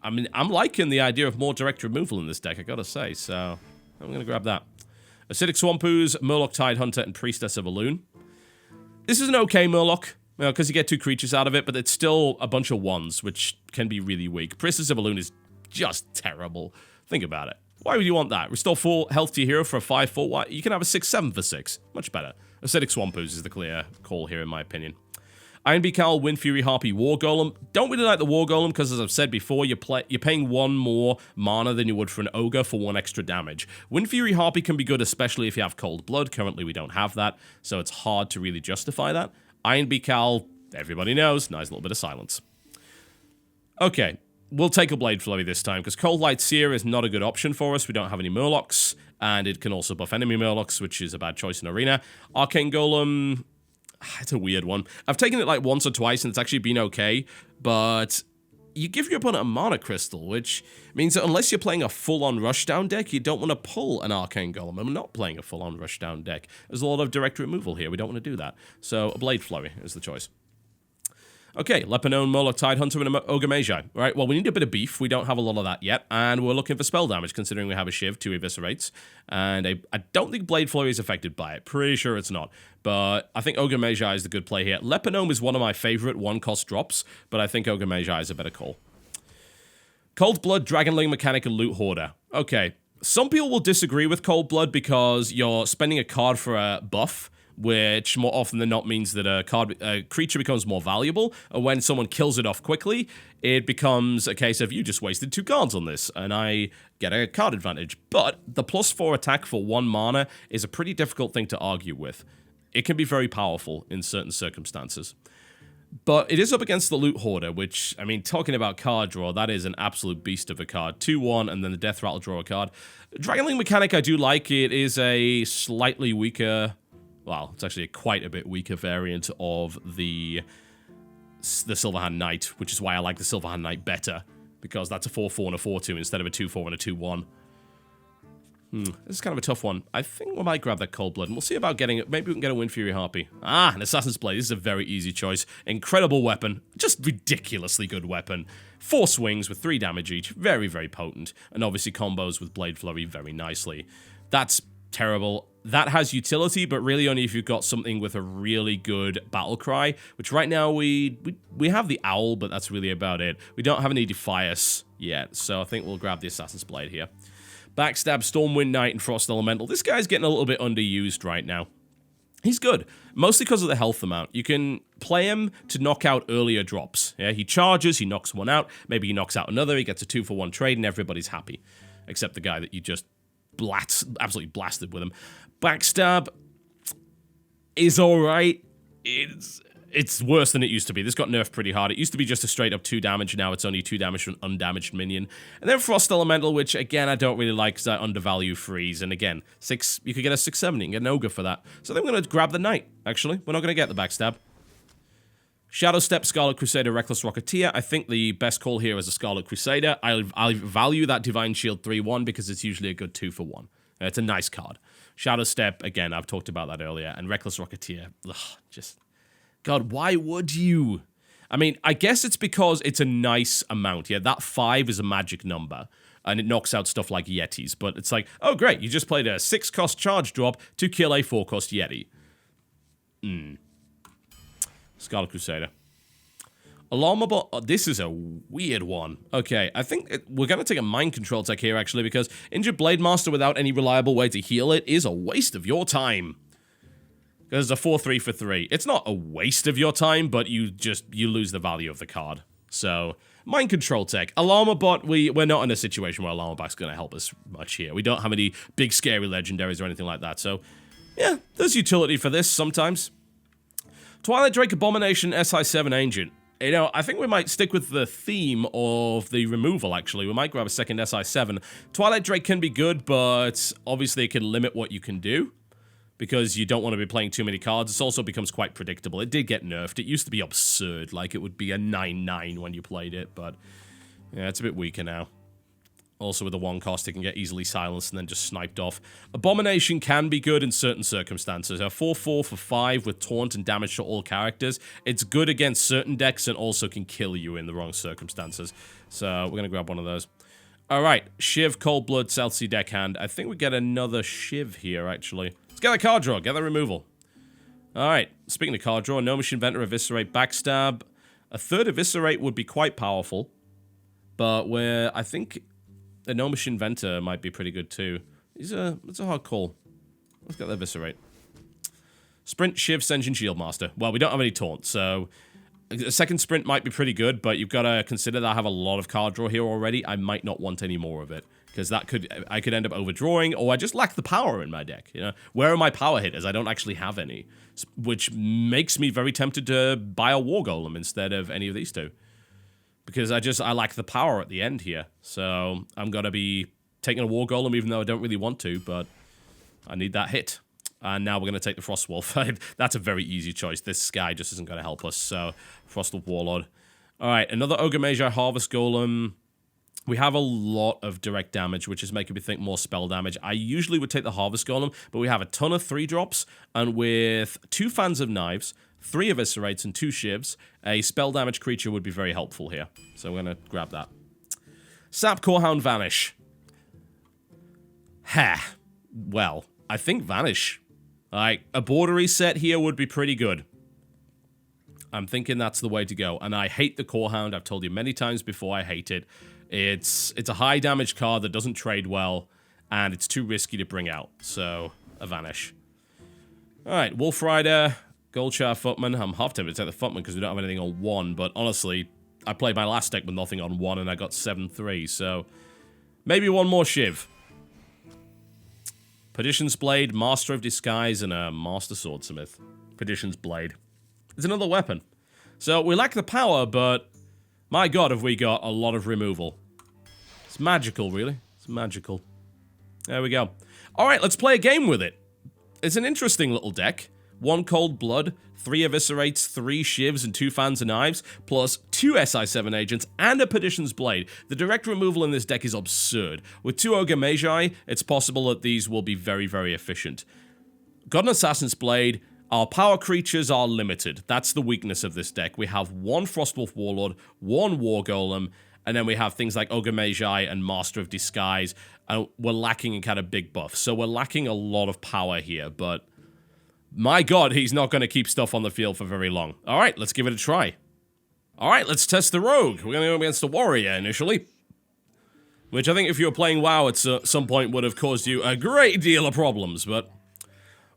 I'm liking the idea of more direct removal in this deck, I gotta say, so I'm gonna grab that. Acidic Swampooze, Murloc Tidehunter, and Priestess of Elune. This is an okay Murloc, because you get 2 creatures out of it, but it's still a bunch of 1s, which can be really weak. Priestess of Elune is just terrible. Think about it. Why would you want that? Restore 4 health to your hero for a 5-4. Why? You can have a 6-7 for 6. Much better. Acidic Swampooze is the clear call here, in my opinion. Iron Beak Owl, Wind Fury Harpy, War Golem. Don't really like the War Golem because, as I've said before, you're paying 1 more mana than you would for an Ogre for 1 extra damage. Wind Fury Harpy can be good, especially if you have Cold Blood. Currently, we don't have that, so it's hard to really justify that. Iron Beak Owl, everybody knows, nice little bit of silence. Okay. We'll take a Blade Flurry this time, because Cold Light Seer is not a good option for us. We don't have any Murlocs, and it can also buff enemy Murlocs, which is a bad choice in Arena. Arcane Golem, it's a weird one. I've taken it like once or twice, and it's actually been okay, but you give your opponent a Mana Crystal, which means that unless you're playing a full-on Rushdown deck, you don't want to pull an Arcane Golem. I'm not playing a full-on Rushdown deck. There's a lot of direct removal here. We don't want to do that. So a Blade Flurry is the choice. Okay, Lepanone, Murloc Tidehunter, and Ogre Magi. All right, well, we need a bit of beef. We don't have a lot of that yet, and we're looking for spell damage, considering we have a Shiv, 2 Eviscerates, and I don't think Blade Flurry is affected by it. Pretty sure it's not, but I think Ogre Magi is the good play here. Lepanome is one of my favorite 1-cost drops, but I think Ogre Magi is a better call. Cold Blood, Dragonling Mechanic, and Loot Hoarder. Okay, some people will disagree with Cold Blood because you're spending a card for a buff, which more often than not means that a creature becomes more valuable, and when someone kills it off quickly, it becomes a case of you just wasted 2 cards on this, and I get a card advantage. But the +4 attack for 1 mana is a pretty difficult thing to argue with. It can be very powerful in certain circumstances. But it is up against the Loot Hoarder, which, I mean, talking about card draw, that is an absolute beast of a card. 2-1, and then the Death Rattle draw a card. Dragonling Mechanic, I do like. It is a slightly weaker... Well, it's actually quite a bit weaker variant of the Silverhand Knight, which is why I like the Silverhand Knight better, because that's a 4-4 and a 4-2 instead of a 2-4 and a 2-1. This is kind of a tough one. I think we might grab that Cold Blood, and we'll see about getting it. Maybe we can get a Wind Fury Harpy. Ah, an Assassin's Blade. This is a very easy choice. Incredible weapon. Just ridiculously good weapon. 4 swings with 3 damage each. Very, very potent. And obviously combos with Blade Flurry very nicely. That's terrible. That has utility, but really only if you've got something with a really good battle cry, which right now we have the Owl, but that's really about it. We don't have any Defias yet, so I think we'll grab the Assassin's Blade here. Backstab, Stormwind Knight, and Frost Elemental. This guy's getting a little bit underused right now. He's good, mostly because of the health amount. You can play him to knock out earlier drops. Yeah, he charges, he knocks one out, maybe he knocks out another, he gets a 2-for-1 trade, and everybody's happy. Except the guy that you just absolutely blasted with him. Backstab is alright. It's worse than it used to be. This got nerfed pretty hard. It used to be just a straight up 2 damage, now it's only 2 damage to an undamaged minion. And then Frost Elemental, which again I don't really like because I undervalue freeze. And again, 6, you could get a 6-7, you can get an Ogre for that. So then we're going to grab the Knight, actually. We're not going to get the Backstab. Shadow Step, Scarlet Crusader, Reckless Rocketeer. I think the best call here is a Scarlet Crusader. I value that Divine Shield 3-1 because it's usually a good 2-for-1. It's a nice card. Shadow Step, again, I've talked about that earlier. And Reckless Rocketeer, just... God, why would you? I mean, I guess it's because it's a nice amount. Yeah, that 5 is a magic number. And it knocks out stuff like Yetis. But it's like, oh, great, you just played a 6-cost charge drop to kill a 4-cost Yeti. Scarlet Crusader. Alarmable. Oh, this is a weird one. Okay, I think we're going to take a mind control tech here, actually, because Injured Blade Master without any reliable way to heal it is a waste of your time. Because it's a 4-3 for 3. It's not a waste of your time, but you lose the value of the card. So, Mind control tech. Alarma bot, we're not in a situation where Alarma bot's going to help us much here. We don't have any big scary legendaries or anything like that. So, yeah, there's utility for this sometimes. Twilight Drake Abomination SI7 Ancient. You know, I think we might stick with the theme of the removal, actually. We might grab a second SI7. Twilight Drake can be good, but obviously it can limit what you can do, because you don't want to be playing too many cards. It also becomes quite predictable. It did get nerfed. It used to be absurd, like it would be a 9/9 when you played it, but yeah, it's a bit weaker now. Also with the 1 cost, it can get easily silenced and then just sniped off. Abomination can be good in certain circumstances. A 4/4 for 5 with taunt and damage to all characters. It's good against certain decks and also can kill you in the wrong circumstances. So we're going to grab one of those. Alright, Shiv, Cold Blood, South Sea Deckhand. I think we get another Shiv here, actually. Let's get a card draw, get the removal. Alright, speaking of card draw, Gnomish Inventor, Eviscerate, Backstab. A third Eviscerate would be quite powerful, but I think the Gnomish Inventor might be pretty good too. It's a hard call. Let's get the Eviscerate. Sprint, Shiv, Sen'jin, Shieldmaster. Well, we don't have any taunt, so a second sprint might be pretty good, but you've got to consider that I have a lot of card draw here already. I might not want any more of it, because I could end up overdrawing, or I just lack the power in my deck, you know? Where are my power hitters? I don't actually have any, which makes me very tempted to buy a War Golem instead of any of these two. Because I lack the power at the end here, so I'm going to be taking a War Golem even though I don't really want to, but I need that hit. And now we're going to take the Frostwolf. That's a very easy choice. This guy just isn't going to help us, so Frostwolf Warlord. Alright, another Ogre Magi, Harvest Golem. We have a lot of direct damage, which is making me think more spell damage. I usually would take the Harvest Golem, but we have a ton of 3-drops, and with 2 Fans of Knives, 3 Eviscerates, and 2 Shivs, a spell damage creature would be very helpful here. So we're going to grab that. Sap, Corehound, Vanish. Ha. Well, I think Vanish. Like, a border reset here would be pretty good. I'm thinking that's the way to go. And I hate the Corehound. I've told you many times before I hate it. It's a high damage card that doesn't trade well, and it's too risky to bring out. So, a Vanish. Alright, Wolf Rider, Goldshire Footman. I'm half tempted to take the Footman because we don't have anything on 1, but honestly, I played my last deck with nothing on 1 and I got 7/3, so maybe one more Shiv. Perdition's Blade, Master of Disguise, and a Master Swordsmith. Perdition's Blade. It's another weapon. So we lack the power, but my god, have we got a lot of removal. It's magical, really. It's magical. There we go. Alright, let's play a game with it. It's an interesting little deck. 1 Cold Blood, 3 Eviscerates, 3 Shivs, and 2 Fans of Knives, plus 2 SI7 Agents, and a Perdition's Blade. The direct removal in this deck is absurd. With 2 Ogre Magi, it's possible that these will be very, very efficient. Got an Assassin's Blade. Our power creatures are limited. That's the weakness of this deck. We have 1 Frostwolf Warlord, 1 War Golem, and then we have things like Ogre Magi and Master of Disguise, and we're lacking in kind of big buffs. So we're lacking a lot of power here, but my god, he's not going to keep stuff on the field for very long. Alright, let's give it a try. Alright, let's test the Rogue. We're going to go against the Warrior initially, which I think if you were playing WoW at some point would have caused you a great deal of problems, but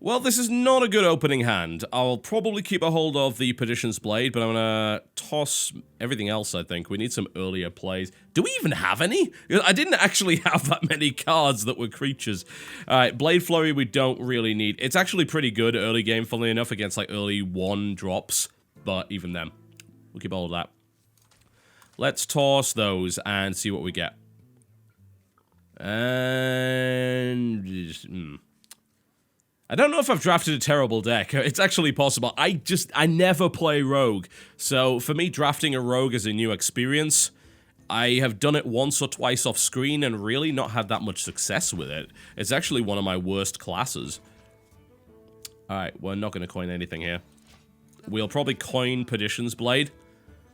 well, this is not a good opening hand. I'll probably keep a hold of the Perdition's Blade, but I'm gonna toss everything else, I think. We need some earlier plays. Do we even have any? I didn't actually have that many cards that were creatures. Alright, Blade Flurry we don't really need. It's actually pretty good early game, funnily enough, against like early 1 drops, but even then, we'll keep all of that. Let's toss those and see what we get. And I don't know if I've drafted a terrible deck. It's actually possible. I never play Rogue. So for me, drafting a Rogue is a new experience. I have done it once or twice off screen and really not had that much success with it. It's actually one of my worst classes. Alright, we're not going to coin anything here. We'll probably coin Perdition's Blade,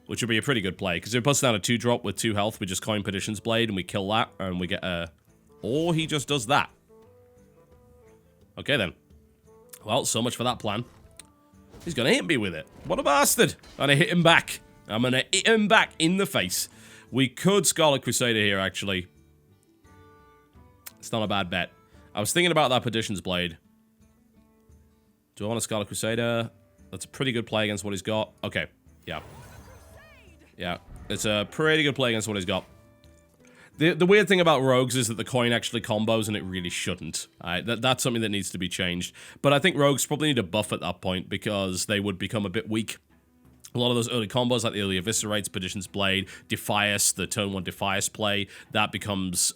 which would be a pretty good play. Because if it puts down a 2-drop with 2 health, we just coin Perdition's Blade and we kill that and we get a... Or he just does that. Okay then. Well, so much for that plan. He's gonna hit me with it. What a bastard! And I hit him back. I'm gonna hit him back in the face. We could Scarlet Crusader here, actually. It's not a bad bet. I was thinking about that Perdition's Blade. Do I want a Scarlet Crusader? That's a pretty good play against what he's got. Okay. Yeah. Yeah. It's a pretty good play against what he's got. The weird thing about rogues is that the coin actually combos, and it really shouldn't. That's something that needs to be changed. But I think rogues probably need a buff at that point, because they would become a bit weak. A lot of those early combos, like the early Eviscerates, Perdition's Blade, Defias, the turn 1 Defias play, that becomes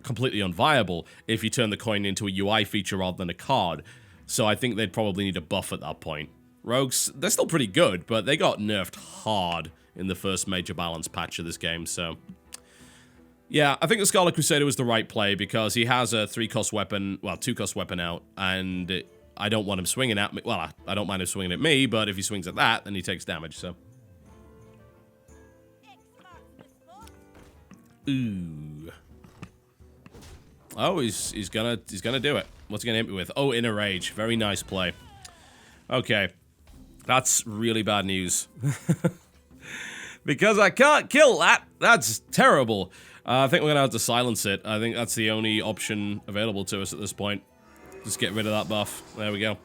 completely unviable if you turn the coin into a UI feature rather than a card. So I think they'd probably need a buff at that point. Rogues, they're still pretty good, but they got nerfed hard in the first major balance patch of this game, so... Yeah, I think the Scarlet Crusader was the right play, because he has a 3-cost weapon, well, 2-cost weapon out, and I don't want him swinging at me. Well, I don't mind him swinging at me, but if he swings at that, then he takes damage, so... Ooh. Oh, he's gonna do it. What's he gonna hit me with? Oh, Inner Rage. Very nice play. Okay. That's really bad news. Because I can't kill that. That's terrible. I think we're gonna have to silence it. I think that's the only option available to us at this point. Just get rid of that buff. There we go.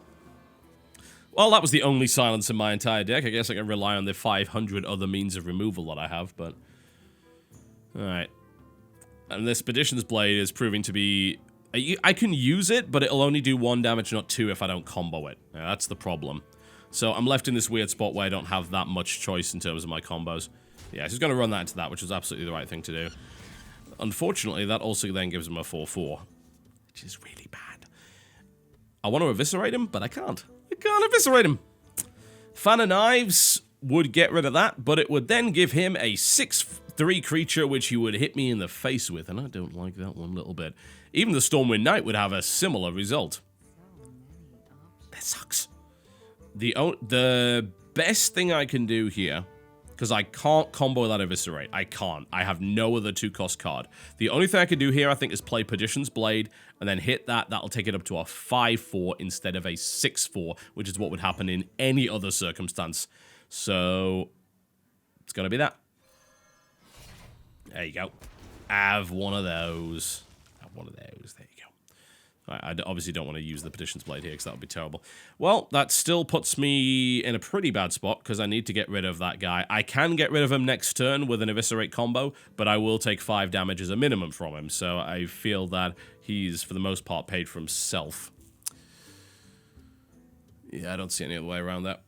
Well, that was the only silence in my entire deck. I guess I can rely on the 500 other means of removal that I have, but... Alright. And this Perdition's Blade is proving to be... I can use it, but it'll only do 1 damage, not 2, if I don't combo it. Yeah, that's the problem. So I'm left in this weird spot where I don't have that much choice in terms of my combos. Yeah, she's going to run that into that, which is absolutely the right thing to do. Unfortunately, that also then gives him a 4-4, which is really bad. I want to eviscerate him, but I can't. I can't eviscerate him. Fan of Knives would get rid of that, but it would then give him a 6-3 creature, which he would hit me in the face with, and I don't like that one little bit. Even the Stormwind Knight would have a similar result. That sucks. The best thing I can do here... Because I can't combo that Eviscerate. I can't. I have no other 2-cost card. The only thing I can do here, I think, is play Perdition's Blade, and then hit that. That'll take it up to a 5-4 instead of a 6-4, which is what would happen in any other circumstance. So, it's going to be that. There you go. Have one of those. Have one of those. There you go. I obviously don't want to use the Perdition's Blade here, because that would be terrible. Well, that still puts me in a pretty bad spot, because I need to get rid of that guy. I can get rid of him next turn with an Eviscerate combo, but I will take 5 damage as a minimum from him, so I feel that he's, for the most part, paid for himself. Yeah, I don't see any other way around that.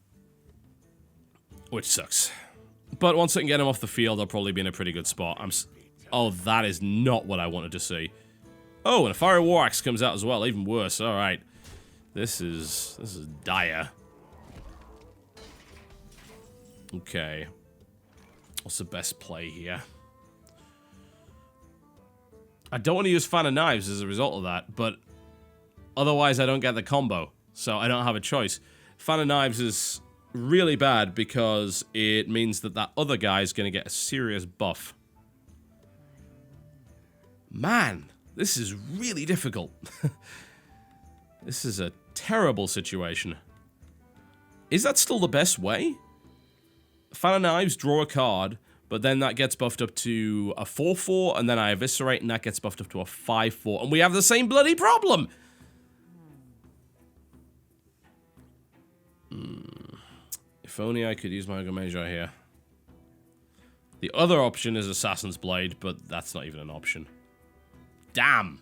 Which sucks. But once I can get him off the field, I'll probably be in a pretty good spot. Oh, that is not what I wanted to see. Oh, and a Fiery War Axe comes out as well, even worse. Alright. This is dire. Okay. What's the best play here? I don't want to use Fan of Knives as a result of that, but otherwise I don't get the combo, so I don't have a choice. Fan of Knives is really bad because it means that that other guy is going to get a serious buff. Man! This is really difficult. This is a terrible situation. Is that still the best way? Fan of Knives, draw a card, but then that gets buffed up to a 4-4, and then I Eviscerate, and that gets buffed up to a 5-4, and we have the same bloody problem! If only I could use my Ogre Magi here. The other option is Assassin's Blade, but that's not even an option. Damn.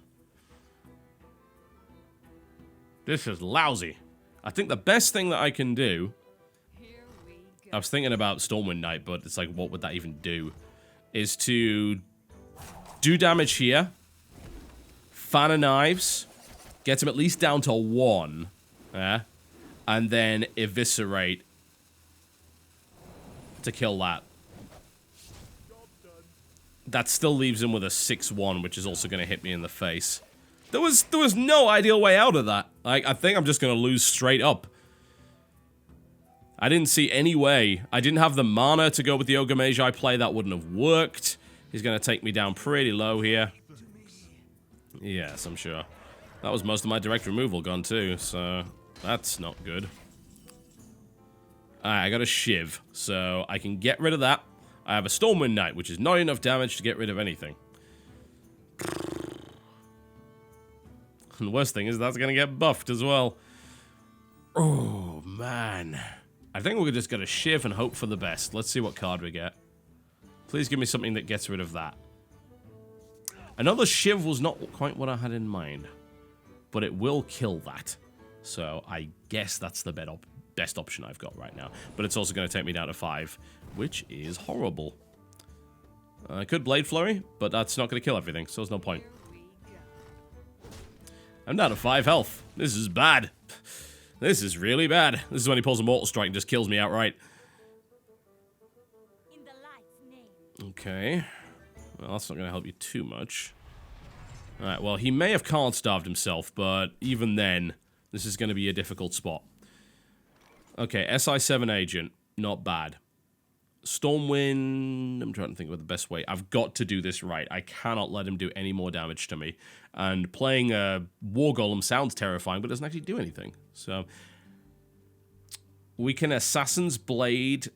This is lousy. I think the best thing that I can do... I was thinking about Stormwind Knight, but it's like, what would that even do? Is to do damage here. Fan of Knives. Gets him at least down to 1. Yeah. And then Eviscerate. To kill that. That still leaves him with a 6-1, which is also going to hit me in the face. There was no ideal way out of that. Like, I think I'm just going to lose straight up. I didn't see any way. I didn't have the mana to go with the Ogre Magi play. That wouldn't have worked. He's going to take me down pretty low here. Yes, I'm sure. That was most of my direct removal gone too, so that's not good. Alright, I got a Shiv, so I can get rid of that. I have a Stormwind Knight, which is not enough damage to get rid of anything. And the worst thing is that's going to get buffed as well. Oh, man. I think we're just going to Shiv and hope for the best. Let's see what card we get. Please give me something that gets rid of that. Another Shiv was not quite what I had in mind. But it will kill that. So I guess that's the best option I've got right now. But it's also going to take me down to 5, which is horrible. I could Blade Flurry, but that's not going to kill everything, so there's no point. I'm down to 5 health. This is bad. This is really bad. This is when he pulls a Mortal Strike and just kills me outright. Okay. Well, that's not going to help you too much. Alright, well, he may have card-starved himself, but even then, this is going to be a difficult spot. Okay, SI7 Agent. Not bad. Stormwind... I'm trying to think of the best way. I've got to do this right. I cannot let him do any more damage to me. And playing a War Golem sounds terrifying, but doesn't actually do anything. So, we can Assassin's Blade,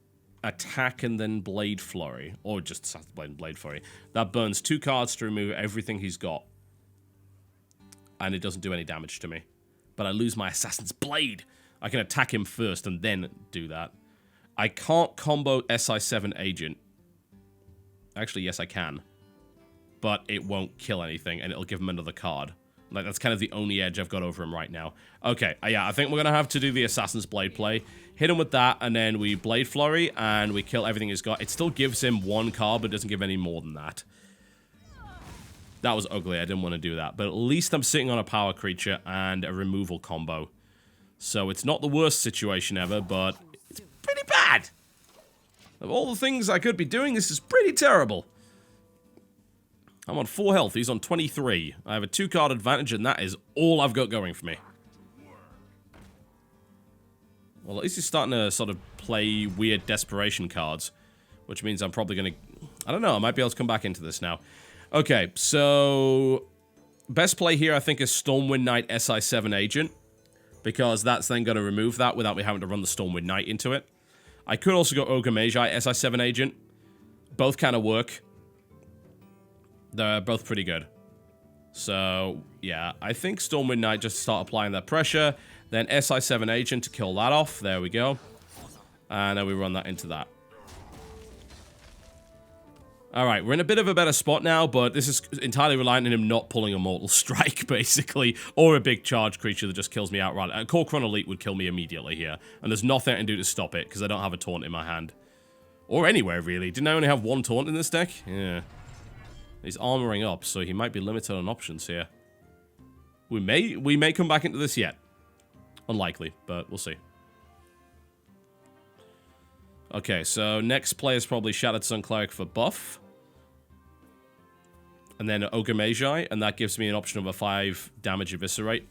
attack, and then Blade Flurry. Or just Assassin's Blade and Blade Flurry. That burns 2 cards to remove everything he's got. And it doesn't do any damage to me. But I lose my Assassin's Blade. I can attack him first and then do that. I can't combo SI7 Agent. Actually, yes, I can. But it won't kill anything, and it'll give him another card. Like, that's kind of the only edge I've got over him right now. Okay, yeah, I think we're going to have to do the Assassin's Blade play. Hit him with that, and then we Blade Flurry, and we kill everything he's got. It still gives him 1 card, but doesn't give any more than that. That was ugly. I didn't want to do that. But at least I'm sitting on a power creature and a removal combo. So it's not the worst situation ever, but it's pretty bad. Of all the things I could be doing, this is pretty terrible. I'm on 4 health. He's on 23. I have a 2-card advantage, and that is all I've got going for me. Well, at least he's starting to sort of play weird desperation cards, which means I'm probably going to... I don't know. I might be able to come back into this now. Okay, so best play here, I think, is Stormwind Knight SI7 Agent, because that's then going to remove that without me having to run the Stormwind Knight into it. I could also go Ogre Magi SI7 Agent. Both kind of work. They're both pretty good. So, yeah, I think Stormwind Knight just start applying that pressure, then SI7 Agent to kill that off. There we go. And then we run that into that. Alright, we're in a bit of a better spot now, but this is entirely reliant on him not pulling a Mortal Strike, basically, or a big charge creature that just kills me outright. A Corcoran Elite would kill me immediately here, and there's nothing I can do to stop it, because I don't have a taunt in my hand. Or anywhere, really. Didn't I only have 1 taunt in this deck? Yeah. He's armoring up, so he might be limited on options here. We may come back into this yet. Unlikely, but we'll see. Okay, so next play is probably Shattered Sun Cleric for buff. And then Ogre Magi, and that gives me an option of a 5 damage Eviscerate.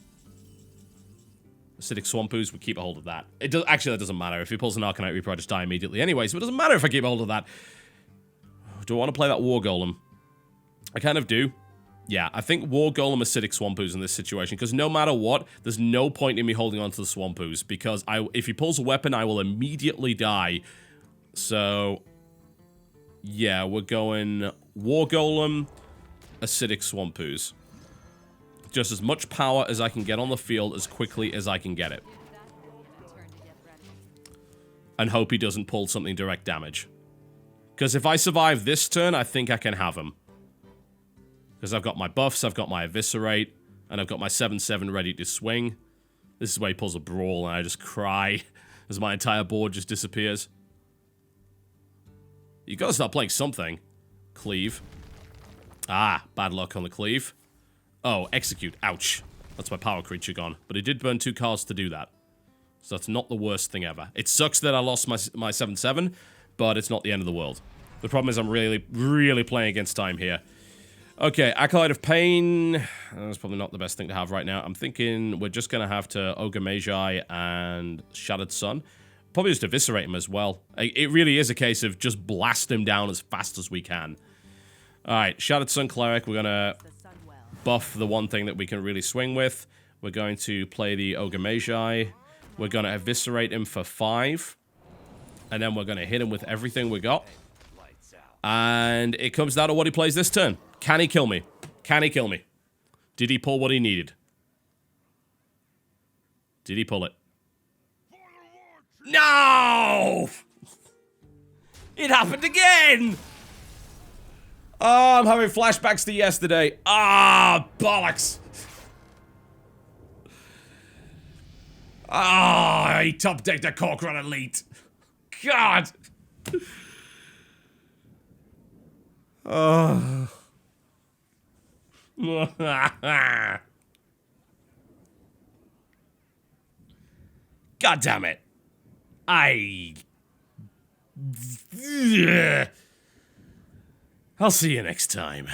Acidic Swamp Ooze, we keep a hold of that. Actually, that doesn't matter. If he pulls an Arcanite, we probably just die immediately anyway, so it doesn't matter if I keep a hold of that. Do I want to play that War Golem? I kind of do. Yeah, I think War Golem Acidic Swamp Ooze in this situation, because no matter what, there's no point in me holding on to the Swamp Ooze, because if he pulls a weapon, I will immediately die. So, yeah, we're going War Golem, Acidic Swamp Ooze. Just as much power as I can get on the field as quickly as I can get it. And hope he doesn't pull something direct damage. Because if I survive this turn, I think I can have him. Because I've got my buffs, I've got my Eviscerate, and I've got my 7/7 ready to swing. This is where he pulls a Brawl, and I just cry as my entire board just disappears. You gotta start playing something. Cleave. Ah, bad luck on the Cleave. Oh, Execute. Ouch. That's my power creature gone. But it did burn 2 cards to do that. So that's not the worst thing ever. It sucks that I lost my 7/7, but it's not the end of the world. The problem is I'm really, really playing against time here. Okay, Acolyte of Pain. That's probably not the best thing to have right now. I'm thinking we're just gonna have to Ogre Magi and Shattered Sun. Probably just eviscerate him as well. It really is a case of just blast him down as fast as we can. Alright, Shattered Sun Cleric. We're going to buff the one thing that we can really swing with. We're going to play the Ogre Magi. We're going to eviscerate him for 5. And then we're going to hit him with everything we got. And it comes down to what he plays this turn. Can he kill me? Can he kill me? Did he pull what he needed? Did he pull it? No! It happened again! Oh, I'm having flashbacks to yesterday. Ah, bollocks. Ah, he top decked a Corcoran Elite. God. Oh. God damn it. I'll see you next time.